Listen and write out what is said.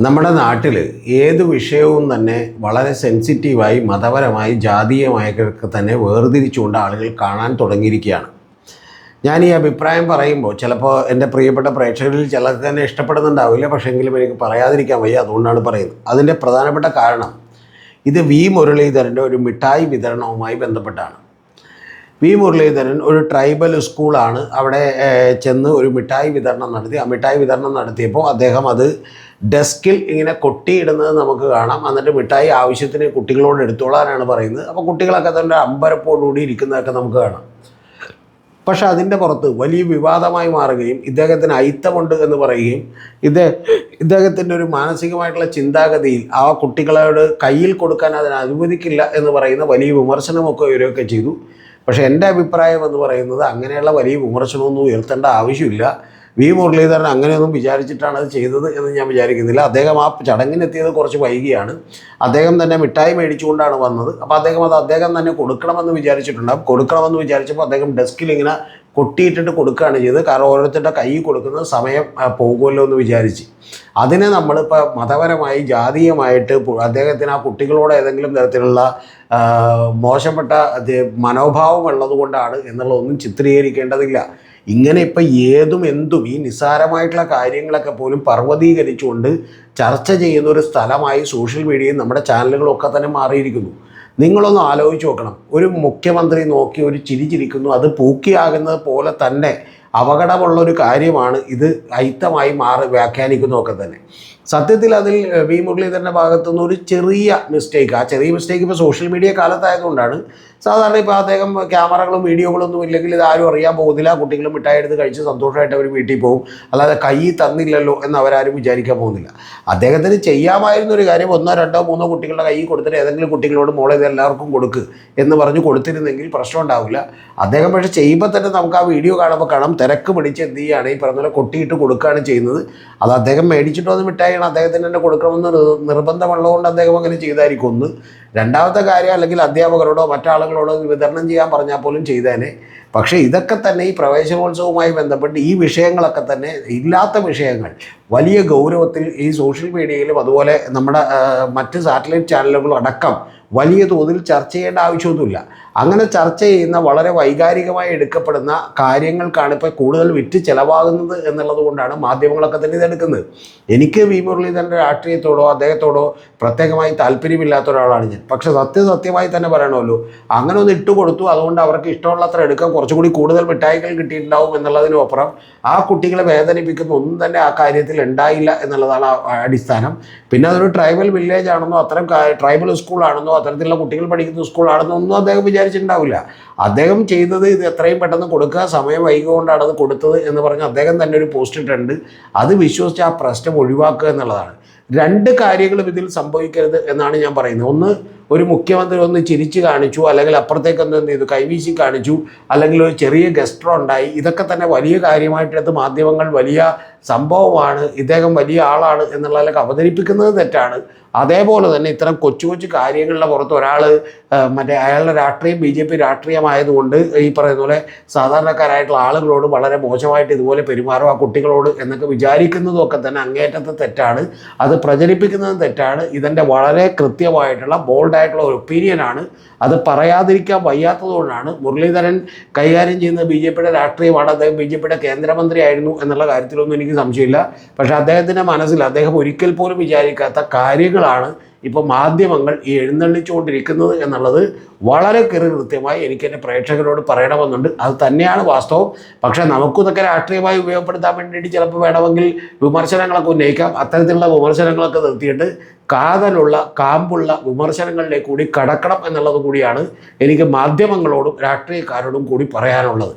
നമ്മുടെ നാട്ടിൽ ഏത് വിഷയവും തന്നെ വളരെ സെൻസിറ്റീവായി മതപരമായി ജാതീയമായൊക്കെ തന്നെ വേർതിരിച്ചുകൊണ്ട് ആളുകൾ കാണാൻ തുടങ്ങിയിരിക്കുകയാണ്. ഞാൻ ഈ അഭിപ്രായം പറയുമ്പോൾ ചിലപ്പോൾ എൻ്റെ പ്രിയപ്പെട്ട പ്രേക്ഷകരിൽ ചിലർക്ക് തന്നെ ഇഷ്ടപ്പെടുന്നുണ്ടാവില്ല, പക്ഷേങ്കിലും എനിക്ക് പറയാതിരിക്കാൻ വയ്യ, അതുകൊണ്ടാണ് പറയുന്നത്. അതിൻ്റെ പ്രധാനപ്പെട്ട കാരണം ഇത് വി മുരളീധരൻ്റെ ഒരു മിഠായി വിതരണവുമായി ബന്ധപ്പെട്ടാണ്. വി മുരളീധരൻ ഒരു ട്രൈബൽ സ്കൂളാണ്, അവിടെ ചെന്ന് ഒരു മിഠായി വിതരണം നടത്തി. ആ മിഠായി വിതരണം നടത്തിയപ്പോൾ അദ്ദേഹം അത് ഡെസ്കിൽ ഇങ്ങനെ കൊട്ടിയിടുന്നത് നമുക്ക് കാണാം. എന്നിട്ട് മിഠായി ആവശ്യത്തിന് കുട്ടികളോട് എടുത്തോളാനാണ് പറയുന്നത്. അപ്പോൾ കുട്ടികളൊക്കെ തന്നെ അമ്പരപ്പോടുകൂടി ഇരിക്കുന്നതൊക്കെ നമുക്ക് കാണാം. പക്ഷേ അതിൻ്റെ പുറത്ത് വലിയ വിവാദമായി മാറുകയും ഇദ്ദേഹത്തിന് അയിത്തമുണ്ട് എന്ന് പറയുകയും ഇദ്ദേഹത്തിൻ്റെ ഒരു മാനസികമായിട്ടുള്ള ചിന്താഗതിയിൽ ആ കുട്ടികളോട് കയ്യിൽ കൊടുക്കാൻ അതിന് അനുവദിക്കില്ല എന്ന് പറയുന്ന വലിയ വിമർശനമൊക്കെ ഉയരുകയൊക്കെ ചെയ്തു. പക്ഷേ എൻ്റെ അഭിപ്രായം എന്ന് പറയുന്നത് അങ്ങനെയുള്ള വലിയ വിമർശനമൊന്നും ഉയർത്തേണ്ട ആവശ്യമില്ല. വി മുരളീധരൻ അങ്ങനെയൊന്നും വിചാരിച്ചിട്ടാണ് അത് ചെയ്തത് എന്ന് ഞാൻ വിചാരിക്കുന്നില്ല. അദ്ദേഹം ആ ചടങ്ങിനെത്തിയത് കുറച്ച് വൈകിയാണ്. അദ്ദേഹം തന്നെ മിഠായി മേടിച്ചുകൊണ്ടാണ് വന്നത്. അപ്പോൾ അദ്ദേഹം തന്നെ കൊടുക്കണമെന്ന് വിചാരിച്ചിട്ടുണ്ടാകും. കൊടുക്കണമെന്ന് വിചാരിച്ചപ്പോൾ അദ്ദേഹം ഡെസ്കിൽ ഇങ്ങനെ കൊട്ടിയിട്ടിട്ട് കൊടുക്കുകയാണ് ചെയ്തത്. കാരണം ഓരോരുത്തരുടെ കൈ കൊടുക്കുന്നത് സമയം പോകുമല്ലോ എന്ന് വിചാരിച്ച് അതിനെ നമ്മളിപ്പോൾ മതപരമായി ജാതീയമായിട്ട് അദ്ദേഹത്തിന് ആ കുട്ടികളോട് ഏതെങ്കിലും തരത്തിലുള്ള മോശപ്പെട്ട മനോഭാവം ഉള്ളതുകൊണ്ടാണ് എന്നുള്ളതൊന്നും ചിത്രീകരിക്കേണ്ടതില്ല. ഇങ്ങനെ ഇപ്പം ഏതും എന്തും ഈ നിസ്സാരമായിട്ടുള്ള കാര്യങ്ങളൊക്കെ പോലും പർവ്വതീകരിച്ചുകൊണ്ട് ചർച്ച ചെയ്യുന്ന ഒരു സ്ഥലമായി സോഷ്യൽ മീഡിയയും നമ്മുടെ ചാനലുകളൊക്കെ തന്നെ മാറിയിരിക്കുന്നു. നിങ്ങളൊന്ന് ആലോചിച്ച് നോക്കണം. ഒരു മുഖ്യമന്ത്രി നോക്കി ഒരു ചിരി ചിരിക്കുന്നു, അത് പൂക്കിയാകുന്നത് പോലെ തന്നെ അപകടമുള്ളൊരു കാര്യമാണ് ഇത് അയിത്തമായി വ്യാഖ്യാനിക്കുന്നതൊക്കെ തന്നെ. സത്യത്തിൽ അതിൽ വി മുരളീധരൻ്റെ ഭാഗത്തുനിന്ന് ഒരു ചെറിയ മിസ്റ്റേക്ക്, ആ ചെറിയ മിസ്റ്റേക്ക് ഇപ്പോൾ സോഷ്യൽ മീഡിയ കാലത്തായതുകൊണ്ടാണ്. സാധാരണ ഇപ്പോൾ അദ്ദേഹം ക്യാമറകളും വീഡിയോകളൊന്നും ഇല്ലെങ്കിൽ ഇത് ആരും അറിയാൻ പോകുന്നില്ല. കുട്ടികളും മിഠായി എടുത്ത് കഴിച്ച് സന്തോഷമായിട്ട് അവർ വീട്ടിൽ പോകും. അല്ലാതെ കൈ തന്നില്ലല്ലോ എന്ന് അവരാരും വിചാരിക്കാൻ പോകുന്നില്ല. അദ്ദേഹത്തിന് ചെയ്യാമായിരുന്നൊരു കാര്യം 1, 2, 3 കുട്ടികളുടെ കൈ കൊടുത്തിട്ട് ഏതെങ്കിലും കുട്ടികളോട് മോളെ ഇത് എല്ലാവർക്കും കൊടുക്ക് എന്ന് പറഞ്ഞ് കൊടുത്തിരുന്നെങ്കിൽ പ്രശ്നം ഉണ്ടാവില്ല. അദ്ദേഹം പക്ഷേ ചെയ്യുമ്പോൾ തന്നെ നമുക്ക് ആ വീഡിയോ കാണുമ്പോൾ കാണാം, തിരക്ക് പിടിച്ച് എന്ത് ചെയ്യുകയാണ്, ഈ പറഞ്ഞ പോലെ കൊട്ടിയിട്ട് കൊടുക്കുകയാണ് ചെയ്യുന്നത്. അത് അദ്ദേഹം മേടിച്ചിട്ട് വന്ന് മിഠായിയാണ് അദ്ദേഹത്തിന് തന്നെ കൊടുക്കണമെന്ന് നിർബന്ധമുള്ളതുകൊണ്ട് അദ്ദേഹം അങ്ങനെ ചെയ്തായിരിക്കും ഒന്ന്. രണ്ടാമത്തെ കാര്യം, അല്ലെങ്കിൽ അധ്യാപകരോടോ മറ്റാളുകളോടോ വിതരണം ചെയ്യാൻ പറഞ്ഞാൽ പോലും ചെയ്തേനെ. പക്ഷേ ഇതൊക്കെ തന്നെ ഈ പ്രവേശനോത്സവവുമായി ബന്ധപ്പെട്ട് ഈ വിഷയങ്ങളൊക്കെ തന്നെ ഇല്ലാത്ത വിഷയങ്ങൾ വലിയ ഗൗരവത്തിൽ ഈ സോഷ്യൽ മീഡിയയിലും അതുപോലെ നമ്മുടെ മറ്റ് സാറ്റലൈറ്റ് ചാനലുകളും അടക്കം വലിയ തോതിൽ ചർച്ച ചെയ്യേണ്ട ആവശ്യമൊന്നുമില്ല. അങ്ങനെ ചർച്ച ചെയ്യുന്ന വളരെ വൈകാരികമായി എടുക്കപ്പെടുന്ന കാര്യങ്ങൾക്കാണ് ഇപ്പോൾ കൂടുതൽ വിറ്റ് ചിലവാകുന്നത് എന്നുള്ളത് കൊണ്ടാണ് മാധ്യമങ്ങളൊക്കെ തന്നെ ഇതെടുക്കുന്നത്. എനിക്ക് വി മുരളീധരൻ്റെ രാഷ്ട്രീയത്തോടോ അദ്ദേഹത്തോടോ പ്രത്യേകമായി താല്പര്യമില്ലാത്ത ഒരാളാണ് ഞാൻ. പക്ഷെ സത്യമായി തന്നെ പറയണമല്ലോ, അങ്ങനെ ഒന്ന് ഇട്ടുകൊടുത്തു, അതുകൊണ്ട് അവർക്ക് ഇഷ്ടമുള്ളത്ര എടുക്കാൻ കുറച്ചുകൂടി കൂടുതൽ മിഠായികൾ കിട്ടിയിട്ടുണ്ടാവും എന്നുള്ളതിനുമപ്പുറം ആ കുട്ടികളെ വേദനിപ്പിക്കുന്ന ഒന്നും തന്നെ ആ കാര്യത്തിൽ ഉണ്ടായില്ല എന്നുള്ളതാണ് അടിസ്ഥാനം. പിന്നെ അതൊരു ട്രൈബൽ വില്ലേജ് ആണെന്നോ അത്തരം ട്രൈബൽ സ്കൂളാണെന്നോ അത്തരത്തിലുള്ള കുട്ടികൾ പഠിക്കുന്ന സ്കൂളാണെന്നോ ഒന്നും അദ്ദേഹം വിചാരിച്ചിട്ടുണ്ടാവില്ല. അദ്ദേഹം ചെയ്തത് ഇത് എത്രയും പെട്ടെന്ന് കൊടുക്കുക, സമയം വൈകുകൊണ്ടാണ് അത് കൊടുത്തത് എന്ന് പറഞ്ഞ് അദ്ദേഹം തന്നെ ഒരു പോസ്റ്റ് ഇട്ടിട്ടുണ്ട്. അത് വിശ്വസിച്ച് ആ പ്രശ്നം ഒഴിവാക്കുക എന്നുള്ളതാണ്. 2 കാര്യങ്ങളും ഇതിൽ സംഭവിക്കരുത് എന്നാണ് ഞാൻ പറയുന്നത്. ഒന്ന്, ഒരു മുഖ്യമന്ത്രി ഒന്ന് ചിരിച്ച് കാണിച്ചു, അല്ലെങ്കിൽ അപ്പുറത്തേക്കൊന്ന് എന്ത് ചെയ്തു, കൈവീശി കാണിച്ചു, അല്ലെങ്കിൽ ഒരു ചെറിയ ഗസ്റ്റർ ഉണ്ടായി. ഇതൊക്കെ തന്നെ വലിയ കാര്യമായിട്ടെടുത്ത് മാധ്യമങ്ങൾ വലിയ സംഭവമാണ്, ഇദ്ദേഹം വലിയ ആളാണ് എന്നുള്ളതിലൊക്കെ അവതരിപ്പിക്കുന്നത് തെറ്റാണ്. അതേപോലെ തന്നെ ഇത്തരം കൊച്ചു കൊച്ചു കാര്യങ്ങളുടെ പുറത്ത് ഒരാൾ അയാളുടെ രാഷ്ട്രീയം BJP രാഷ്ട്രീയമായതുകൊണ്ട് ഈ പറയുന്ന പോലെ സാധാരണക്കാരായിട്ടുള്ള ആളുകളോട് വളരെ മോശമായിട്ട് ഇതുപോലെ പെരുമാറും ആ കുട്ടികളോട് എന്നൊക്കെ വിചാരിക്കുന്നതൊക്കെ തന്നെ അങ്ങേറ്റത്തെ തെറ്റാണ്. അത് പ്രചരിപ്പിക്കുന്നതും തെറ്റാണ്. ഇതിൻ്റെ വളരെ കൃത്യമായിട്ടുള്ള ബോൾഡായിട്ടുള്ള ഒരു ഒപ്പീനിയനാണ്. അത് പറയാതിരിക്കാൻ വയ്യാത്തതുകൊണ്ടാണ്. മുരളീധരൻ കൈകാര്യം ചെയ്യുന്നത് BJPയുടെ രാഷ്ട്രീയമാണ്, അദ്ദേഹം BJPയുടെ കേന്ദ്രമന്ത്രി ആയിരുന്നു എന്നുള്ള കാര്യത്തിലൊന്നും എനിക്ക് സംശയമില്ല. പക്ഷേ അദ്ദേഹത്തിൻ്റെ മനസ്സിൽ അദ്ദേഹം ഒരിക്കൽ പോലും വിചാരിക്കാത്ത കാര്യങ്ങളാണ് ഇപ്പോൾ മാധ്യമങ്ങൾ ഈ എഴുന്നള്ളിച്ചുകൊണ്ടിരിക്കുന്നത് എന്നുള്ളത് വളരെ കൃത്യമായി എനിക്ക് എൻ്റെ പ്രേക്ഷകരോട് പറയണമെന്നുണ്ട്. അത് തന്നെയാണ് വാസ്തവം. പക്ഷേ നമുക്കിതൊക്കെ രാഷ്ട്രീയമായി ഉപയോഗപ്പെടുത്താൻ വേണ്ടിയിട്ട് ചിലപ്പോൾ വേണമെങ്കിൽ വിമർശനങ്ങളൊക്കെ ഉന്നയിക്കാം. അത്തരത്തിലുള്ള വിമർശനങ്ങളൊക്കെ നിർത്തിയിട്ട് കാമ്പുള്ള വിമർശനങ്ങളിലേക്ക് കൂടി കടക്കണം എന്നുള്ളത് കൂടിയാണ് എനിക്ക് മാധ്യമങ്ങളോടും രാഷ്ട്രീയക്കാരോടും കൂടി പറയാനുള്ളത്.